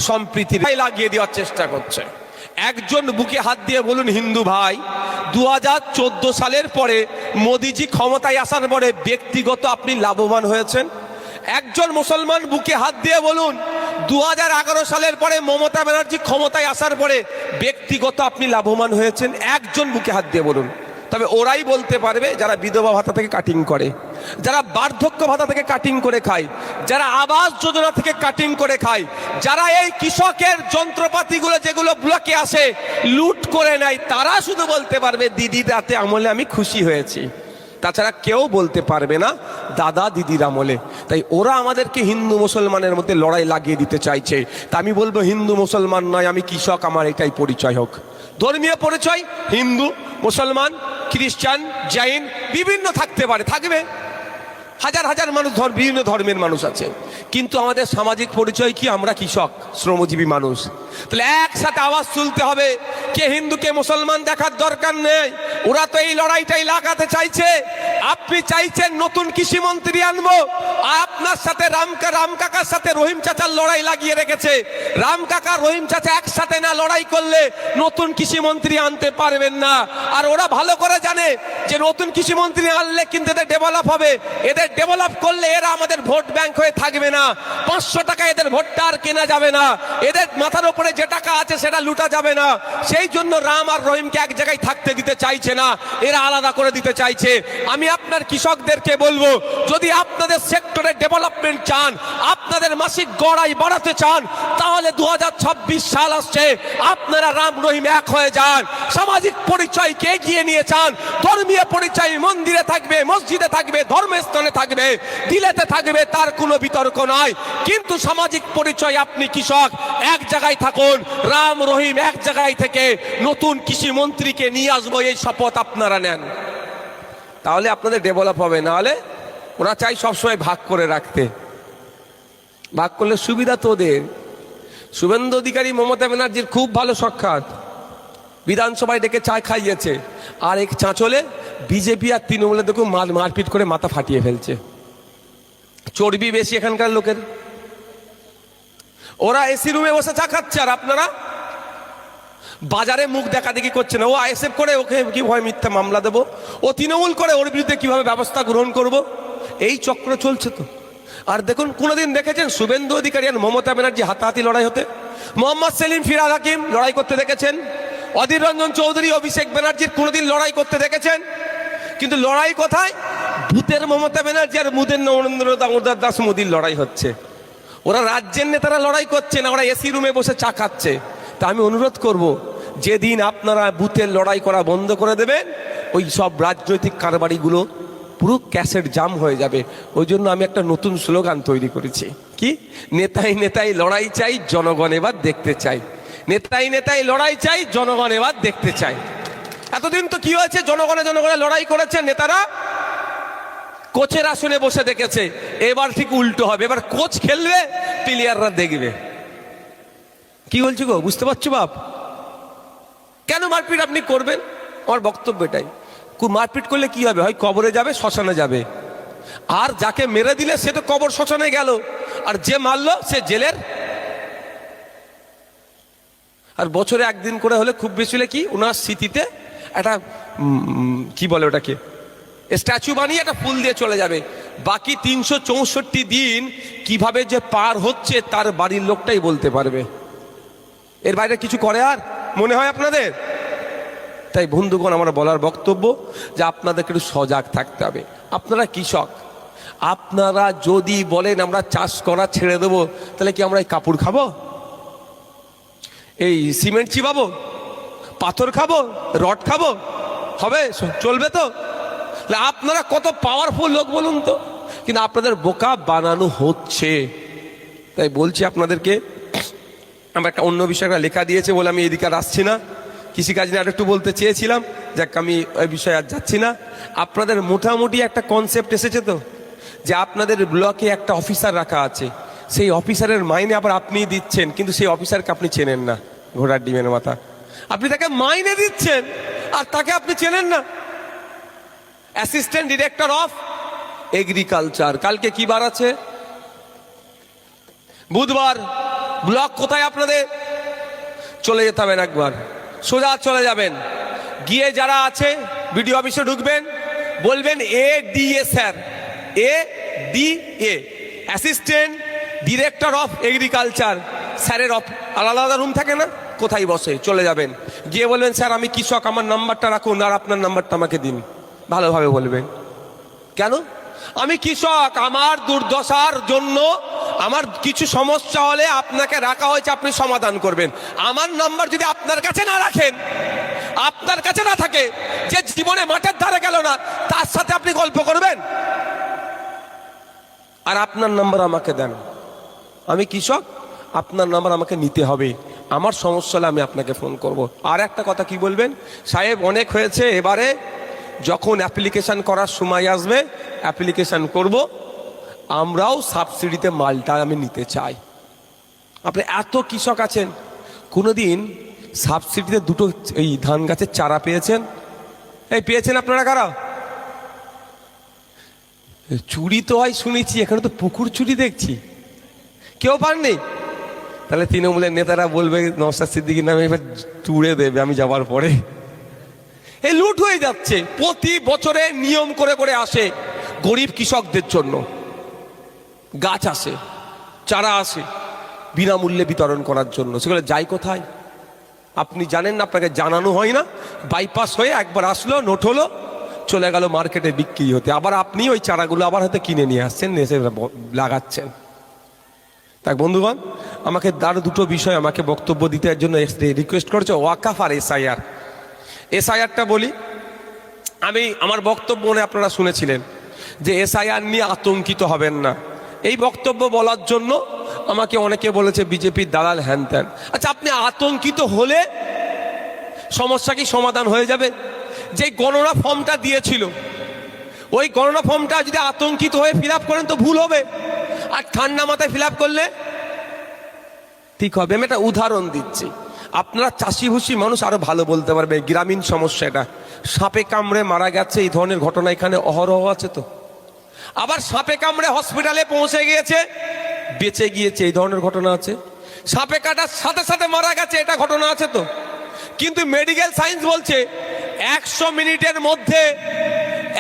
সম্প্রীতি লাগিয়ে দেওয়ার চেষ্টা করছে। একজন বুকে হাত দিয়ে বলুন হিন্দু ভাই, 2014 সালের পরে মোদিজি ক্ষমতায় আসার পরে ব্যক্তিগত আপনি লাভবান হয়েছেন? একজন মুসলমান বুকে হাত দিয়ে বলুন 2011 সালের পরে মমতা ব্যানার্জি ক্ষমতায় আসার পরে ব্যক্তিগত আপনি লাভবান হয়েছেন? একজন বুকে হাত দিয়ে বলুন। তবে ওরাই বলতে পারবে যারা বিধবা ভাতা থেকে কাটিং করে, যারা বার্ধক্য ভাতা থেকে কাটিং করে খায়, যারা আবাস যোজনা থেকে কাটিং করে খায়, যারা এই কৃষকের যন্ত্রপাতিগুলো যেগুলো ব্লকে আসে লুট করে নেয়, তারা শুধু বলতে পারবে দিদি রাতে আমলে আমি খুশি হয়েছি। তাছাড়া কেউ বলতে পারবে না দাদা দিদির আমলে। তাই ওরা আমাদেরকে হিন্দু মুসলমানের মধ্যে লড়াই লাগিয়ে দিতে চাইছে। তা আমি বলবো হিন্দু মুসলমান নয়, আমি কৃষক, আমার এটাই পরিচয় হোক। ধর্মীয় পরিচয় হিন্দু, মুসলমান, খ্রিস্টান, জৈন বিভিন্ন থাকতে পারে, থাকবে, হাজার হাজার মানুষ বিভিন্ন ধর্মের মানুষ আছে, কিন্তু আমাদের সামাজিক পরিচয় কি? আমরা কৃষক, শ্রমজীবী মানুষ। তাহলে একসাথে আওয়াজ তুলতে হবে। কে হিন্দু কে মুসলমান দেখার দরকার নেই। ওরা তো এই লড়াইটাই লাগাতে চাইছে। আপনি চাইছেন নতুন কৃষি মন্ত্রী আনবো, আপনার সাথে রাম কাকার সাথে রহিম চাচার লড়াই লাগিয়ে রেখেছে। রাম কাকা রহিম চাচা একসাথে না লড়াই করলে নতুন কৃষি মন্ত্রী আনতে পারবেন না। আর ওরা ভালো করে জানে যে নতুন কৃষি মন্ত্রী আনলে কিন্তু এদের ডেভেলপ হবে, এদের ডেভেলপ করলে এরা আমাদের ভোট ব্যাংক হয়ে থাকবে না। 500 টাকা এদের ভোটটা আর কেনা যাবে না, এদের মাথার উপরে যে টাকা আছে সেটা লুটা যাবে না। সেই জন্য রাম আর রহিমকে এক জায়গায় থাকতে দিতে চাইছে না, এরা আলাদা করে দিতে চাইছে। আমি আপনার কৃষকদেরকে বলবো, যদি আপনাদের সেক্টরে ডেভেলপমেন্ট চান, আপনাদের মাসিক গড়াই বাড়াতে চান, তাহলে 2026 সাল আসছে, আপনারা রাম রহিম এক হয়ে যান। সামাজিক পরিচয়কে এগিয়ে নিয়ে চান, ধর্মীয় পরিচয় মন্দিরে থাকবে, মসজিদে থাকবে, ধর্মস্থানে থাকবে, দিলেতে থাকবে, তার কোনো বিতর্ক নয়। কিন্তু সামাজিক পরিচয় আপনি কৃষক, এক জায়গায় থাকুন, রাম রহিম এক জায়গায় থেকে নতুন কৃষি মন্ত্রীকে নিয়ে আসবো এই শপথ আপনারা নেন, তাহলে আপনাদের ডেভেলপ হবে। না হলে ওরা চাই সবসময় ভাগ করে রাখতে। ভাগ করলে সুবিধা তো ওদের। শুভেন্দু অধিকারী মমতা ব্যানার্জির খুব ভালো সাক্ষাৎ, বিধানসভায় ডেকে চা খাইয়েছে, আর এক চাঁচলে বিজেপি আর তৃণমূলে দেখুন মারপিট করে মাথা ফাটিয়ে ফেলছে। চর্বি বেশি এখানকার লোকের। ওরা এসি রুমে বসে চা খাচ্ছে, আর আপনারা বাজারে মুখ দেখা দেখি করছে না। ও আইএসএফ করে ওকে কি ভয় মিথ্যা মামলা দেবো, ও তৃণমূল করে ওর বিরুদ্ধে কিভাবে ব্যবস্থা গ্রহণ করব, এই চক্র চলছে তো। আর দেখুন, কোনোদিন দেখেছেন শুভেন্দু অধিকারী আর মমতা ব্যানার্জি হাতাহাতি লড়াই হতে? মোহাম্মদ সেলিম ফিরহাদ হাকিম লড়াই করতে দেখেছেন? অধীর রঞ্জন চৌধুরী অভিষেক ব্যানার্জির কোনোদিন লড়াই করতে দেখেছেন? কিন্তু লড়াই কোথায়? ভূতের মমতা ব্যানার্জি আর মুদের নরেন্দ্র দামোদর দাস মোদীর লড়াই হচ্ছে। ওরা রাজ্যের নেতারা লড়াই করছে না, ওরা এসি রুমে বসে চা খাচ্ছে। তা আমি অনুরোধ করব, যেদিন আপনারা বুথের লড়াই করা বন্ধ করে দেবেন, ওই সব রাজনৈতিক কারবারিগুলো পুরো ক্যাসেট জাম হয়ে যাবে। ওই জন্য আমি একটা নতুন স্লোগান তৈরি করেছি, কি? নেতাই নেতাই লড়াই চাই, জনগণ এবার দেখতে চাই। নেতাই নেতাই লড়াই চাই, জনগণ এবার দেখতে চাই। এতদিন তো কি হয়েছে, জনগণে লড়াই করেছে, নেতারা কোচের আসনে বসে দেখেছে। এবার ঠিক উল্টো হবে, এবার কোচ খেলবে, প্লেয়াররা দেখবে। কি বলছি গো, বুঝতে পারছো বাপ? কেন মারপিট আপনি করবেন? আমার বক্তব্য এটাই। মারপিট করলে কি হবে? হয় কবরে যাবে, শ্মশানে যাবে। আর যাকে মেরে দিলে সে তো কবর শ্মশানে গেল, আর যে মারলো সে জেলের। আর বছরে একদিন করে হলে খুব বেশি হলে কি, ওনার স্মৃতিতে একটা কি বলে ওটাকে, স্ট্যাচু বানিয়ে একটা ফুল দিয়ে চলে যাবে। বাকি 364 দিন কিভাবে যে পার হচ্ছে তার বাড়ির লোকটাই বলতে পারবে। এর বাইরে কিছু করে আর মনে হয় আপনাদের? তাই বন্ধুগণ, আমার বলার বক্তব্য যে আপনাদেরকে একটু সজাগ থাকতে হবে। আপনারা কৃষক, আপনারা যদি বলেন আমরা চাষ করা ছেড়ে দেবো, তাহলে কি আমরা এই কাপড় খাবো, এই সিমেন্ট চিবাবো, পাথর খাবো, রড খাবো? হবে? চলবে তো? আপনারা কত পাওয়ারফুল লোক বলুন তো, কিন্তু আপনাদের বোকা বানানো হচ্ছে। তাই বলছি আপনাদেরকে, আমরা একটা অন্য বিষয়টা লেখা দিয়েছে বলে আমি এদিকে আর আসছি না। কৃষিকাজ নিয়ে আরেকটু বলতে চেয়েছিলাম, যাক আমি ওই বিষয়ে আর যাচ্ছি না। আপনাদের মোটামুটি একটা কনসেপ্ট এসেছে তো, যে আপনাদের ব্লকে একটা অফিসার রাখা আছে, সেই অফিসারের মাইনে আবার আপনিই দিচ্ছেন, কিন্তু সেই অফিসারকে আপনি চেনেন না। ঘোড়ার ডিমের মাথা, আপনি তাকে মাইনে দিচ্ছেন আর তাকে আপনি চেনেন না। অ্যাসিস্ট্যান্ট ডিরেক্টর অফ এগ্রিকালচার, কালকে কি বার আছে? বুধবার। ব্লক কোথায় আপনাদের? চলে যেতে হবে একবার, সোজা চলে যাবেন, গিয়ে যারা আছে বিডিও অফিসে ঢুকবেন, বলবেন ADA sir, ADA assistant director of agriculture স্যারের আলাদা আলাদা রুম থাকে না, কোথায় বসে? চলে যাবেন, গিয়ে বলবেন স্যার আমি কৃষক, আমার নাম্বারটা রাখুন আর আপনার নাম্বারটা আমাকে দিন। ভালোভাবে বলবেন, কেন? আমি কৃষক, আমার দুর্দশার জন্য আমার কিছু সমস্যা হলে আপনাকে রাখা হয়েছে, আপনি সমাধান করবেন। আমার নাম্বার যদি আপনার কাছে না রাখেন, আপনার কাছে না থাকে, যে জীবনে মাঠের ধারে গেল না, তার সাথে আপনি গল্প করবেন? আর আপনার নাম্বার আমাকে দেন, আমি কৃষক, আপনার নাম্বার আমাকে নিতে হবে, আমার সমস্যা হলে আমি আপনাকে ফোন করব। আর একটা কথা কি বলবেন, সাহেব অনেক হয়েছে, এবারে যখন অ্যাপ্লিকেশন করার সময় আসবে অ্যাপ্লিকেশন করব, আমরাও সাবসিডিতে মালটা আমি নিতে চাই। আপনি এত কৃষক আছেন, কোনোদিন সাবসিডিতে দুটো এই ধান গাছের চারা পেয়েছেন? এই পেয়েছেন আপনারা কারা? চুরি তো হয় শুনেছি, এখানে তো পুকুর চুরি দেখছি, কেউ পাননি? তাহলে তৃণমূলের নেতারা বলবে নওশাদ সিদ্দিকীর নামে এবার তুড়ে দেবে আমি যাবার পরে। এই লুট হয়ে যাচ্ছে, প্রতি বছরে নিয়ম করে করে আসে গরিব কৃষকদের জন্য, গাছ আসে, চারা আসে বিনামূল্যে বিতরণ করার জন্য, সেগুলো যায় কোথায়? আপনি জানেন না, আপনাকে জানানো হয় না। বাইপাস হয়ে একবার আসলো, নোট হলো, চলে গেল মার্কেটে বিক্রি হতে, আবার আপনি ওই চারাগুলো আবার হয়তো কিনে নিয়ে আসছেন, এসে লাগাচ্ছেন। তাই বন্ধুগণ, আমাকে আরো দুটো বিষয় আমাকে বক্তব্য দিতে জন্য রিকোয়েস্ট করছে, ওয়াকাফ আর SIR। SIRটা বলি, আমি আমার বক্তব্য মনে আপনারা শুনেছিলেন যে SIR নিয়ে আতঙ্কিত হবেন না, এই বক্তব্য বলার জন্য আমাকে অনেকে বলেছে বিজেপির দালাল হ্যান ত্যান। আচ্ছা, আপনি আতঙ্কিত হলে সমস্যা কি সমাধান হয়ে যাবে? যে গণনা ফর্মটা দিয়েছিল, ওই গণনা ফর্মটা যদি আতঙ্কিত হয়ে ফিল আপ করেন তো ভুল হবে, আর ঠান্ডা মাথায় ফিল আপ করলে ঠিক হবে। আমি একটা উদাহরণ দিচ্ছি, আপনারা চাষিভুষি মানুষ আরো ভালো বলতে পারবে, গ্রামীণ সমস্যা এটা। সাপে কামড়ে মারা গেছে, এই ধরনের ঘটনা এখানে অহরহ আছে তো। আবার সাপে কামড়ে হসপিটালে পৌঁছে গিয়েছে, বেঁচে গিয়েছে, এই ধরনের ঘটনা আছে। সাপে কাটার সাথে সাথে মারা গেছে, এটা ঘটনা আছে তো। কিন্তু মেডিকেল সায়েন্স বলছে 100 মিনিটের মধ্যে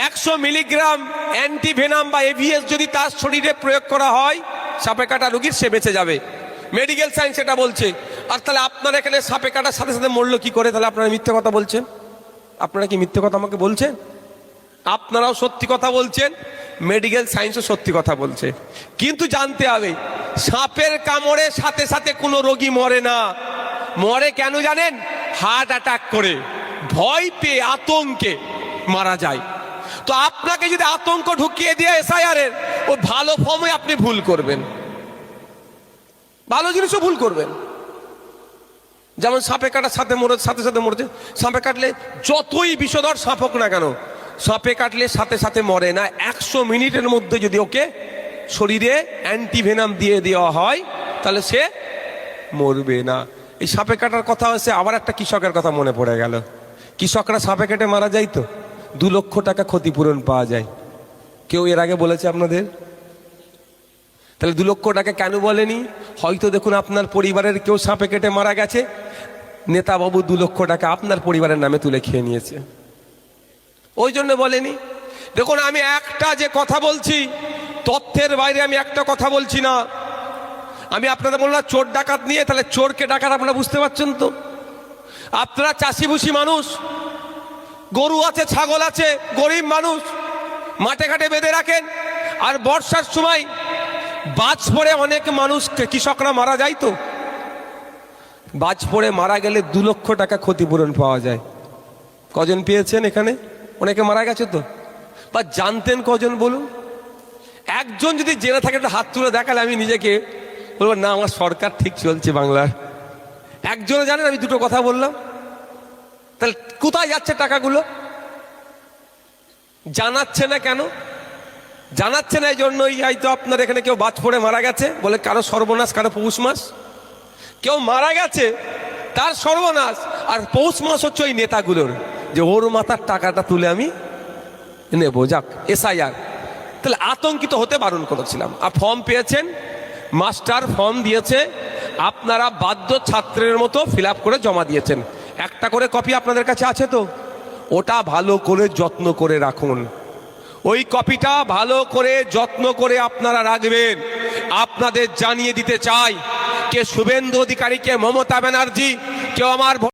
100 মিলিগ্রাম অ্যান্টিভেনাম বা AVS যদি তার শরীরে প্রয়োগ করা হয় সাপে কাটা রোগীর, সে বেঁচে যাবে। মেডিকেল সায়েন্স এটা বলছে। আর তাহলে আপনার এখানে সাপে কাটার সাথে সাথে মরলো কি করে? তাহলে আপনারা মিথ্যে কথা বলছেন। আপনারা কি মিথ্যে কথা আমাকে বলছেন? আপনারাও সত্যি কথা বলছেন, মেডিকেল সায়েন্সও সত্যি কথা বলছে। কিন্তু জানতে হবে, সাপের কামড়ে সাথে সাথে কোনো রোগী মরে না। মরে কেন জানেন? হার্ট অ্যাটাক করে, ভয় পেয়ে, আতঙ্কে মারা যায়। তো আপনাকে যদি আতঙ্ক ঢুকিয়ে দিয়ে SIR এর ও ভালো ফর্মে আপনি ভুল করবেন, ভালো জিনিসও ভুল করবেন। যেমন সাপে কাটার সাথে সাথে মরেছে। সাপে কাটলে যতই বিষধর সাপ হোক না কেন, সাপে কাটলে সাথে সাথে মরে না। 100 মিনিটের মধ্যে যদি ওকে শরীরে অ্যান্টিভেনাম দিয়ে দেওয়া হয় তাহলে সে মরবে না। এই সাপে কাটার কথা হচ্ছে, আবার একটা কৃষকের কথা মনে পড়ে গেল। কৃষকরা সাপে কেটে মারা যায় তো 2 লক্ষ টাকা ক্ষতিপূরণ পাওয়া যায়। কেউ এর আগে বলেছে আপনাদের? তাহলে 2 লক্ষ টাকা কেন বলেনি? হয়তো দেখুন আপনার পরিবারের কেউ সাপে কেটে মারা গেছে, নেতাবাবু 2 লক্ষ টাকা আপনার পরিবারের নামে তুলে খেয়ে নিয়েছে, ওই জন্য বলেনি। দেখুন, আমি একটা যে কথা বলছি, তথ্যের বাইরে আমি একটা কথা বলছি না। আমি আপনাদের বললাম চোর ডাকাত নিয়ে, তাহলে চোরকে ডাকাত আপনারা বুঝতে পারছেন তো। আপনারা চাষিভুষি মানুষ, গরু আছে, ছাগল আছে, গরিব মানুষ, মাঠে ঘাটে বেঁধে রাখেন। আর বর্ষার সময় বাজ পড়ে অনেক মানুষ, কৃষকরা মারা যায় তো। বাজ পড়ে মারা গেলে 2 লক্ষ টাকা ক্ষতিপূরণ পাওয়া যায়। কজন পেয়েছেন এখানে? অনেকে মারা গেছে তো। বা জানতেন কজন বলুন? একজন যদি জেনে থাকে একটা হাত তুলে দেখালে আমি নিজেকে বলবো, না আমার সরকার ঠিক চলছে বাংলার। একজনে জানেন আমি 2টো কথা বললাম, তাহলে কোথায় যাচ্ছে টাকাগুলো? জানাচ্ছে না কেন? জানাচ্ছে না এই জন্যই হয়তো আপনার এখানে কেউ বাজ পড়ে মারা গেছে বলে কারো সর্বনাশ, কারো পৌষ মাস। কেউ মারা গেছে তার সর্বনাশ, আর পৌষ মাস হচ্ছে ওই নেতাগুলোর, যে ওর মাথার টাকাটা তুলে আমি নেবো। যাক, SIR। তাহলে আতঙ্কিত হতে বারণ করেছিলাম। আর ফর্ম পেয়েছেন, মাস্টার ফর্ম দিয়েছে, আপনারা বাধ্য ছাত্রের মতো ফিল আপ করে জমা দিয়েছেন। একটা করে কপি আপনাদের কাছে আছে তো? ওটা ভালো করে যত্ন করে রাখুন। ওই কপিটা ভালো করে যত্ন করে আপনারা রাখবেন। আপনাদের জানিয়ে দিতে চাই, কে শুভেন্দু অধিকারী, কে মমতা ব্যানার্জি, কেউ আমার